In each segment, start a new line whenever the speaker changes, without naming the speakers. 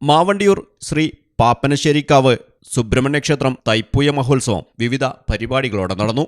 മാവണ്ടിയൂർ ശ്രീ പാപ്പനശ്ശേരിക്കാവ് സുബ്രഹ്മണ്യ ക്ഷേത്രം തൈപ്പൂയ മഹോത്സവം വിവിധ പരിപാടികളോടെ നടന്നു.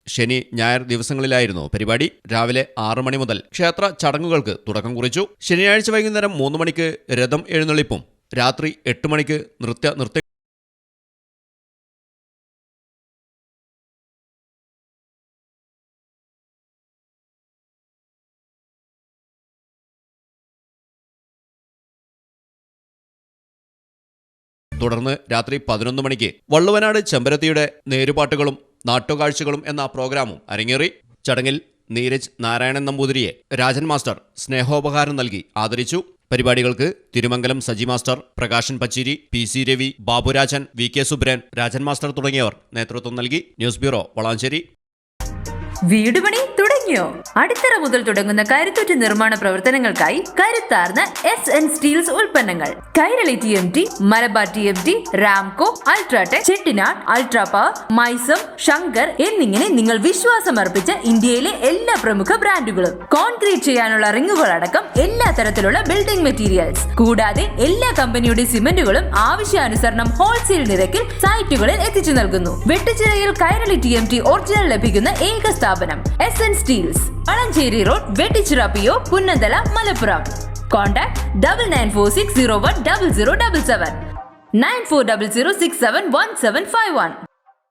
ശനി, ഞായർ ദിവസങ്ങളിലായിരുന്നു പരിപാടി. രാവിലെ 6 മണി മുതൽ ക്ഷേത്ര ചടങ്ങുകൾക്ക് തുടക്കം കുറിച്ചു. ശനിയാഴ്ച വൈകുന്നേരം 3 മണിക്ക് രഥം എഴുന്നള്ളിപ്പും രാത്രി 8 മണിക്ക് നൃത്യ തുടർന്ന് രാത്രി 11 മണിക്ക് വള്ളുവനാട് ചെമ്പരത്തിയുടെ നേരുപാട്ടുകളും നാട്ടുകാഴ്ചകളും എന്ന പ്രോഗ്രാമും അരങ്ങേറി. ചടങ്ങിൽ നീരജ് നാരായണൻ നമ്പൂതിരിയെ രാജൻ മാസ്റ്റർ സ്നേഹോപഹാരം നൽകി ആദരിച്ചു. പരിപാടികൾക്ക് Thirumangalam Saji master, Prakashan Pacheri, PC Ravi, Baburajan, VK Subran, Rajan master തുടങ്ങിയവർ നേതൃത്വം നൽകി. News bureau, Valanchery.
വീടുപണി തുടങ്ങിയോ? അടിത്തറ മുതൽ തുടങ്ങുന്ന കരുത്തുറ്റ നിർമ്മാണ പ്രവർത്തനങ്ങൾക്കായി കരുത്താർന്ന SN സ്റ്റീൽസ് ഉൽപ്പന്നങ്ങൾ. Kairali TMT, Malabar TMT, Ramco, UltraTech, Chettinad, ultra power, മൈസം, ശങ്കർ എന്നിങ്ങനെ നിങ്ങൾ വിശ്വാസം അർപ്പിച്ച ഇന്ത്യയിലെ എല്ലാ പ്രമുഖ ബ്രാൻഡുകളും. കോൺക്രീറ്റ് ചെയ്യാനുള്ള റിങ്ങുകൾ അടക്കം എല്ലാ തരത്തിലുള്ള ബിൽഡിംഗ് മെറ്റീരിയൽസ്, കൂടാതെ എല്ലാ കമ്പനിയുടെ സിമന്റുകളും ആവശ്യാനുസരണം ഹോൾസെയിൽ നിരക്കിൽ സൈറ്റുകളിൽ എത്തിച്ചു നൽകുന്നു. വെട്ടിച്ചിറയിൽ കൈരളി TMT ഒറിജിനൽ ലഭിക്കുന്ന ഏക സ്ഥാപനം SN steels, Valanchery road, Vettichira PO, Punnathala, Malappuram. Contact 9946010077 9400671751.